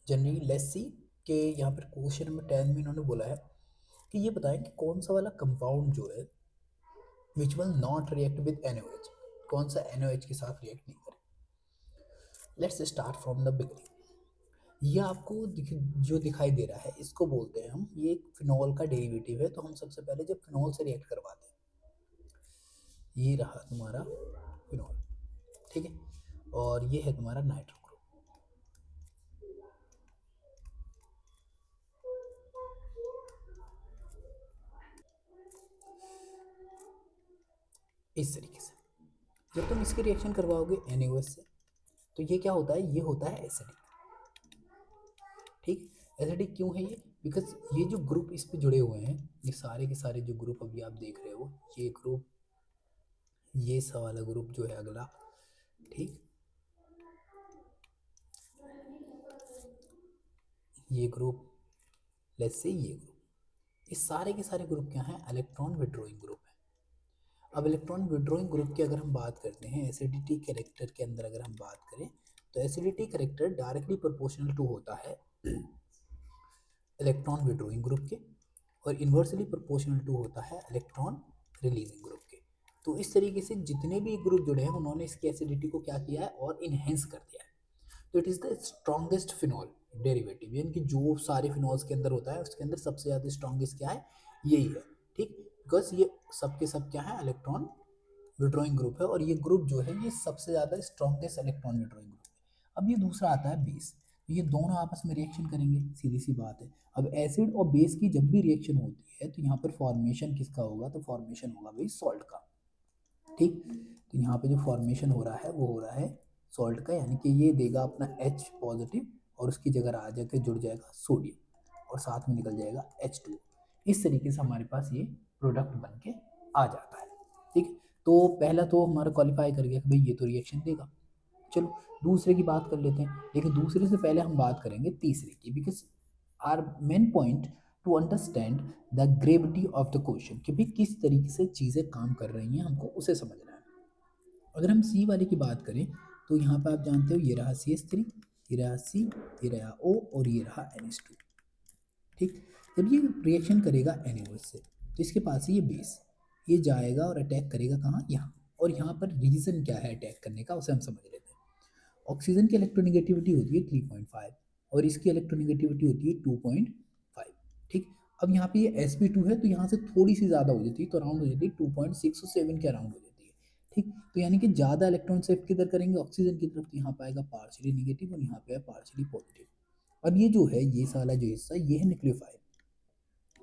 Generally let's see कि यहाँ पर क्वेश्चन नंबर 10 में इन्होंने बोला है कि ये बताएं कि कौन सा वाला कंपाउंड जो है which will not react with NaOH, कौन सा NaOH के साथ रिएक्ट नहीं करे। Let's start from the beginning. ये आपको जो दिखाई दे रहा है इसको बोलते हैं हम, ये एक फिनॉल का डेरिवेटिव है। तो हम सबसे पहले जब फिनॉल से रिएक्ट करवाते हैं, ये रहा तुम्हारा फिनॉल, ठीक है, और ये है तुम्हारा नाइट्रो ग्रुप। इस तरीके से जब तुम इसकी रिएक्शन करवाओगे NaOH से, तो ये क्या होता है, ये होता है एसिडिक। ठीक, एसिडिक क्यों है ये, बिकॉज ये जो ग्रुप इस पे जुड़े हुए हैं, ये सारे के सारे जो ग्रुप अभी आप देख रहे हो, ये ग्रुप, ये वाला ग्रुप जो है अगला, ठीक, ये ग्रुप, लेट्स से ये ग्रुप, ये सारे के सारे ग्रुप क्या हैं, इलेक्ट्रॉन विड्रॉइंग ग्रुप है। अब इलेक्ट्रॉन विड्रॉइंग ग्रुप की अगर हम बात करते हैं एसिडिटी कैरेक्टर के अंदर, अगर हम बात करें तो acidity character directly proportional to होता है इलेक्ट्रॉन विड्रॉइंग ग्रुप के, और इन्वर्सली प्रोपोर्शनल टू होता है इलेक्ट्रॉन रिलीजिंग ग्रुप के। तो इस तरीके से जितने भी ग्रुप जुड़े हैं उन्होंने इसकी एसिडिटी को क्या किया है और इनहेंस कर दिया है। तो it is the strongest phenol derivative, यानी कि जो सारे फिनॉल्स के अंदर होता है उसके अंदर सबसे ज़्यादा स्ट्रॉन्गेस्ट क्या है, यही है। ठीक, बिकॉज ये सब के सब क्या है, इलेक्ट्रॉन विड्रॉइंग ग्रुप है, और ये ग्रुप जो है ये सबसे ज़्यादा स्ट्रॉन्गेस्ट इलेक्ट्रॉन विड्रॉइंग ग्रुप है। अब ये दूसरा आता है बेस, तो ये दोनों आपस में रिएक्शन करेंगे, सीधी सी बात है। अब एसिड और बेस की जब भी रिएक्शन होती है तो यहाँ पर फॉर्मेशन किसका होगा, तो फॉर्मेशन होगा भाई सॉल्ट का। ठीक, तो यहाँ पे जो फॉर्मेशन हो रहा है वो हो रहा है सॉल्ट का, यानी कि ये देगा अपना H पॉजिटिव और उसकी जगह आ जाकर जुड़ जाएगा सोडियम और साथ में निकल जाएगा H2। इस तरीके से हमारे पास ये प्रोडक्ट बन के आ जाता है। ठीक, तो पहला तो हमारा क्वालिफाई कर गया कि भाई ये तो रिएक्शन देगा। चलो दूसरे की बात कर लेते हैं, लेकिन दूसरे से पहले हम बात करेंगे तीसरे की, because our main point to understand the gravity of the question, कि भाई किस तरीके से चीज़ें काम कर रही हैं हमको उसे समझना है। अगर हम सी वाले की बात करें तो यहाँ पे आप जानते हो ये रहा CH3, ये रहा C, ये रहा O और ये रहा NH2। ठीक, जब ये रिएक्शन करेगा NaOH से तो इसके पास है ये बेस, ये जाएगा और अटैक करेगा कहाँ, यहाँ। और यहाँ पर रीज़न क्या है अटैक करने का उसे हम समझ लेते हैं। ऑक्सीजन की इलेक्ट्रोनेगेटिविटी होती है 3.5 और इसकी इलेक्ट्रोनेगेटिविटी होती है 2.5। ठीक, अब यहाँ पे ये sp2 है तो यहाँ से थोड़ी सी ज़्यादा हो जाती है, तो अराउंड हो जाती है 2.6 और 7 के अराउंड हो जाती है। ठीक, तो यानी कि ज़्यादा इलेक्ट्रॉन शिफ्ट किधर करेंगे, ऑक्सीजन की तरफ, तो यहाँ पे आएगा पार्शियली निगेटिव और यहाँ पे है पार्शियली पॉजिटिव। अब ये जो है ये साला जो हिस्सा ये है nucleophile,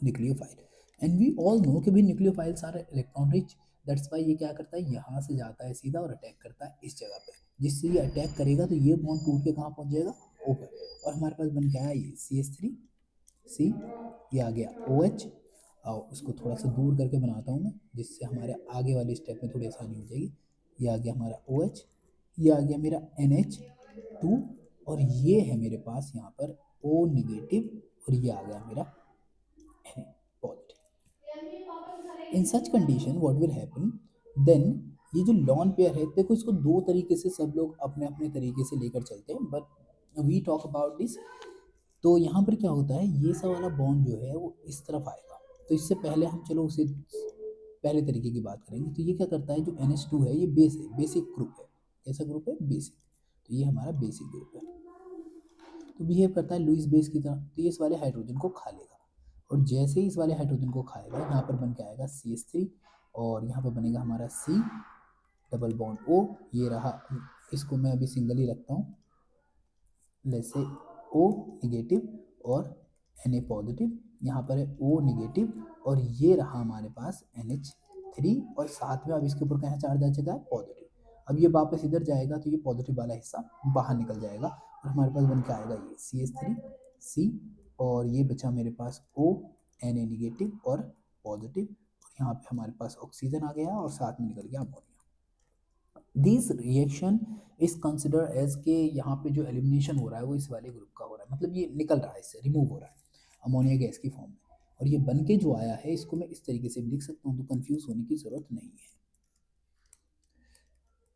nucleophile and we all know कि भी nucleophiles are electron rich, that's why ये क्या करता है, यहाँ से जाता है सीधा और अटैक करता है इस जगह पे, जिससे ये अटैक करेगा तो ये बॉन्ड टूट के कहाँ पहुँच जाएगा, ऊपर, और हमारे पास बन के आया ये CH3 C, ये आ गया OH, और उसको थोड़ा सा दूर करके बनाता हूँ मैं जिससे हमारे आगे वाले स्टेप में थोड़ी आसानी हो जाएगी। ये आ गया हमारा OH, ये आ गया मेरा NH2, और ये है मेरे पास यहाँ पर O नेगेटिव, और ये आ गया मेरा Na positive. In such condition what will happen then, ये जो लॉन पेयर है, देखो इसको दो तरीके से सब लोग अपने अपने तरीके से लेकर चलते हैं, but we talk about this. तो यहाँ पर क्या होता है, ये सब वाला बॉन्ड जो है वो इस तरफ आएगा, तो इससे पहले हम चलो उसे पहले तरीके की बात करेंगे। तो ये क्या करता है, जो NH2 है ये बेस है, बेसिक ग्रुप है। कैसा ग्रुप है, बेसिक, तो ये हमारा बेसिक ग्रुप है, तो बिहेव करता है लुईस बेस की तरह। तो ये इस वाले हाइड्रोजन को खा लेगा, और जैसे ही इस वाले हाइड्रोजन को खाएगा यहाँ पर बन के आएगा CH3, और यहाँ पर बनेगा हमारा C डबल बॉन्ड O, ये रहा, इसको मैं अभी सिंगल ही रखता हूँ, जैसे O निगेटिव और Na पॉजिटिव, यहाँ पर है O निगेटिव, और ये रहा हमारे पास NH3, और साथ में अब इसके ऊपर क्या चार्ज आ चुका है, पॉजिटिव। अब ये वापस इधर जाएगा तो ये पॉजिटिव वाला हिस्सा बाहर निकल जाएगा, और हमारे पास बन के आएगा ये CH3 C, और ये बचा मेरे पास O Na निगेटिव और पॉजिटिव, और यहाँ पे हमारे पास ऑक्सीजन आ गया और साथ में निकल गया ammonia. This reaction is consider as के यहाँ पे जो एलिमिनेशन हो रहा है वो इस वाले ग्रुप का हो रहा है, मतलब ये निकल रहा है, इससे रिमूव हो रहा है अमोनिया गैस की फॉर्म में, और ये बन के जो आया है इसको मैं इस तरीके से भी लिख सकता हूँ, तो कंफ्यूज होने की जरूरत नहीं है,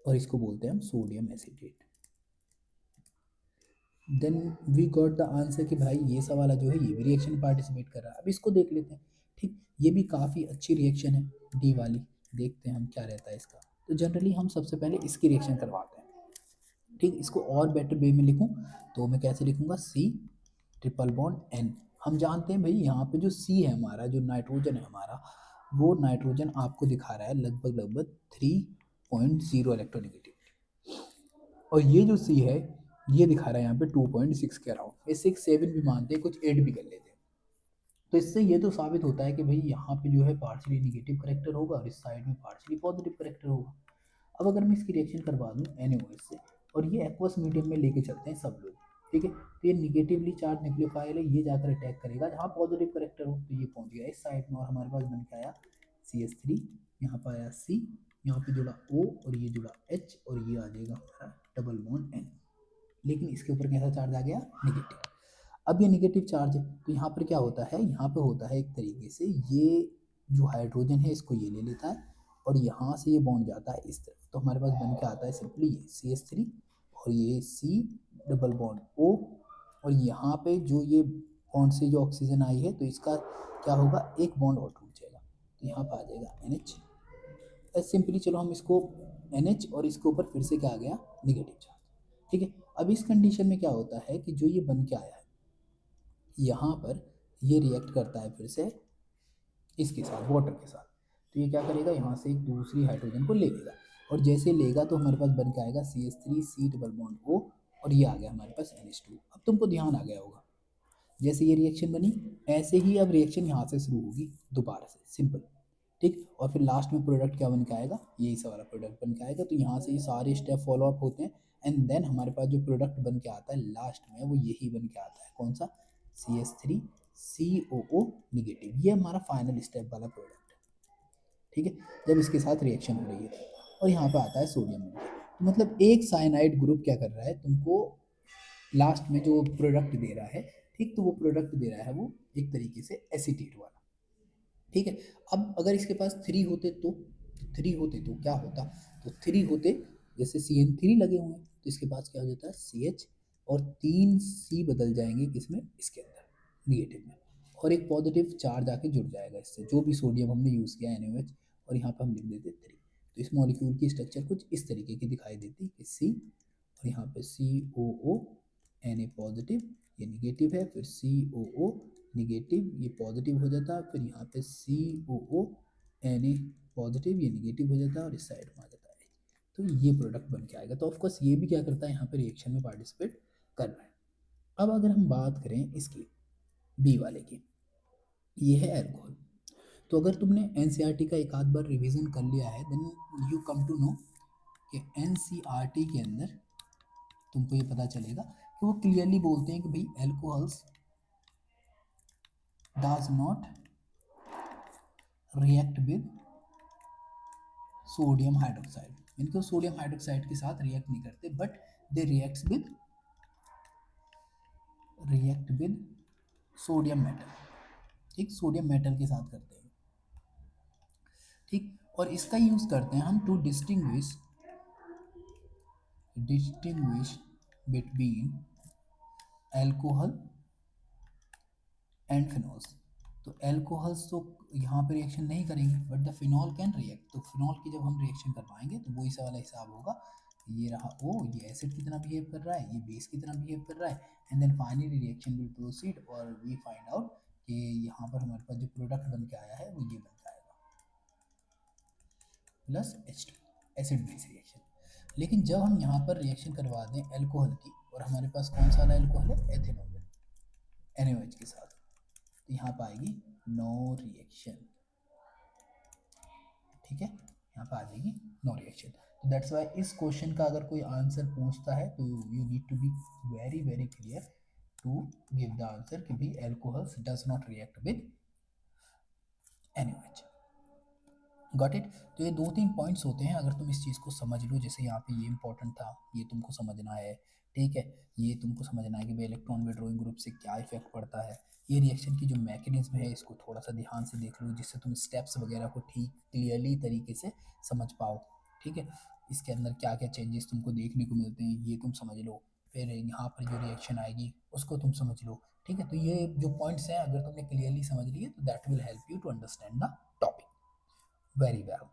और इसको बोलते हैं हम sodium acetate. Then we got the answer कि भाई ये सा वाला जो है ये भी रिएक्शन में पार्टिसिपेट कर रहा है। अब इसको देख लेते हैं। ठीक, ये भी काफ़ी अच्छी रिएक्शन है डी वाली। देखते हैं हम क्या रहता है इसका। तो जनरली हम सबसे पहले इसकी रिएक्शन करवाते हैं। ठीक, इसको और बेटर वे में लिखूं तो मैं कैसे लिखूंगा, सी ट्रिपल बॉन्ड एन। हम जानते हैं भाई यहाँ पे जो सी है हमारा, जो नाइट्रोजन है हमारा, वो नाइट्रोजन आपको दिखा रहा है लगभग लगभग 3.0 इलेक्ट्रोनेगेटिविटी, और ये जो सी है ये दिखा रहा है यहाँ पे 2.6 के अराउंड। ये 6 7 भी मानते हैं, कुछ 8 भी कर लेते हैं। तो इससे ये तो साबित होता है कि भाई यहाँ पे जो है पार्शियली निगेटिव करेक्टर होगा और इस साइड में पार्शियली पॉजिटिव करेक्टर होगा। अब अगर मैं इसकी रिएक्शन करवा दूँ NaOH से, और ये एक्वस मीडियम में लेके चलते हैं सब लोग, ठीक है, तो ये निगेटिवली चार्ज न्यूक्लियोफाइल है, ये जाकर अटैक करेगा जहाँ पॉजिटिव करेक्टर हो, तो ये पहुँच गया इस साइड में और हमारे पास बन के आया CH3, यहाँ पर आया C, यहाँ पे जुड़ा O और ये जुड़ा H, और ये आ जाएगा हमारा डबल बॉन्ड N। लेकिन इसके ऊपर कैसा चार्ज आ गया, निगेटिव। अब ये निगेटिव चार्ज है तो यहाँ पर क्या होता है, यहाँ पे होता है एक तरीके से ये जो हाइड्रोजन है इसको ये ले लेता है और यहाँ से ये बॉन्ड जाता है इस तरफ, तो हमारे पास बन के आता है सिंपली ये CH3 और ये C डबल बॉन्ड O, और यहाँ पे जो ये बॉन्ड से जो ऑक्सीजन आई है तो इसका क्या होगा, एक बॉन्ड और टूट जाएगा, तो यहाँ पर आ जाएगा NH। सिंपली चलो हम इसको NH और इसके ऊपर फिर से क्या आ गया, निगेटिव चार्ज। ठीक है, अब इस कंडीशन में क्या होता है कि जो ये बन के आया है यहाँ पर ये रिएक्ट करता है फिर से इसके साथ, वाटर के साथ, तो ये क्या करेगा, यहाँ से एक दूसरी हाइड्रोजन को ले लेगा, और जैसे लेगा तो हमारे पास बन के आएगा CH3 C double bond O, और ये आ गया हमारे पास NH2। अब तुमको ध्यान आ गया होगा, जैसे ये रिएक्शन बनी ऐसे ही अब रिएक्शन यहाँ से शुरू होगी दोबारा से, सिंपल। ठीक, और फिर लास्ट में प्रोडक्ट क्या बन के आएगा, यही सारा प्रोडक्ट बन के आएगा, तो यहाँ से ये सारे स्टेप फॉलो अप होते हैं, एंड देन हमारे पास जो प्रोडक्ट बन के आता है लास्ट में वो यही बन के आता है, कौन सा, CH3 COO निगेटिव, ये हमारा फाइनल स्टेप वाला प्रोडक्ट है। ठीक है, जब इसके साथ रिएक्शन हो रही है और यहाँ पे आता है सोडियम, तो मतलब एक साइनाइड ग्रुप क्या कर रहा है तुमको लास्ट में जो प्रोडक्ट दे रहा है, ठीक, तो वो प्रोडक्ट दे रहा है वो एक तरीके से एसीटेट वाला। ठीक है, अब अगर इसके पास 3 होते तो क्या होता, तो 3 होते, जैसे CN3 लगे हुए हैं तो इसके पास क्या हो जाता है CH, और 3 C बदल जाएंगे किसमें, इसके अंदर निगेटिव में, और एक पॉजिटिव चार्ज आके जुड़ जाएगा इससे, जो भी सोडियम हमने यूज़ किया NaOH, और यहाँ पर हम लिख देते 3। तो इस मॉलिक्यूल की स्ट्रक्चर कुछ इस तरीके की दिखाई देती कि C, और यहाँ पे COO Na पॉजिटिव, ये निगेटिव है, फिर COO निगेटिव, ये पॉजिटिव हो जाता है, फिर यहाँ पे COO Na पॉजिटिव, ये निगेटिव हो जाता है, और इस साइड में आ जाता है, तो ये प्रोडक्ट बन के आएगा। तो ऑफकोर्स ये भी क्या करता है, यहाँ पे रिएक्शन में पार्टिसिपेट कर रहा है। अब अगर हम बात करें इसकी बी वाले की, ये है एल्कोहल। तो अगर तुमने NCERT का एक आध बार रिवीजन कर लिया है, then you come to know कि NCERT के अंदर तुमको ये पता चलेगा कि वो क्लियरली बोलते हैं कि भाई alcohols does not react with sodium hydroxide, इनको सोडियम हाइड्रोक्साइड के साथ रिएक्ट नहीं करते, but they react with sodium metal. ठीक, सोडियम मेटल के साथ करते हैं। ठीक, और इसका यूज करते हैं हम to distinguish between alcohol and phenols. तो एल्कोहल्स तो यहाँ पे रिएक्शन नहीं करेंगे, but the phenol can react, तो फिनॉल की जब हम रिएक्शन करवाएंगे तो वो इस वाला हिसाब होगा, ये रहा O, ये एसिड की तरह बिहेव कर रहा है, ये बेस की तरह बिहेव कर रहा है, and then finally reaction will proceed, और वी फाइंड आउट कि यहाँ पर हमारे पास जो प्रोडक्ट बन के आया है वो ये बन के आएगा plus H2, acid base reaction. लेकिन जब हम यहाँ पर रिएक्शन करवा दें एल्कोहल की, और हमारे पास कौन सा वाला एल्कोहल है, एथेनॉल NaOH के साथ, तो यहाँ पर आएगी नो रिएक्शन। ठीक है, यहाँ पर आ जाएगी नो रिएक्शन। तो दैट्स वाई इस क्वेश्चन का अगर कोई आंसर पूछता है तो you need to be very very clear to give the answer कि भाई alcohols does not react with NaOH। Got it. तो ये 2-3 पॉइंट्स होते हैं, अगर तुम इस चीज़ को समझ लो, जैसे यहाँ पे ये इंपॉर्टेंट था, ये तुमको समझना है। ठीक है, ये तुमको समझना है कि भाई इलेक्ट्रॉन विड्रॉइंग ग्रुप से क्या इफेक्ट पड़ता है, ये रिएक्शन की जो मैकेनिज्म है इसको थोड़ा सा ध्यान से देख लो, जिससे तुम स्टेप्स वगैरह को ठीक क्लियरली तरीके से समझ पाओ। ठीक है, इसके अंदर क्या क्या चेंजेस तुमको देखने को मिलते हैं ये तुम समझ लो। फिर यहाँ पर जो रिएक्शन आएगी उसको तुम समझ लो। ठीक है, तो ये जो पॉइंट्स हैं अगर तुमने क्लियरली समझ लिए तो that will help you to understand the topic very well.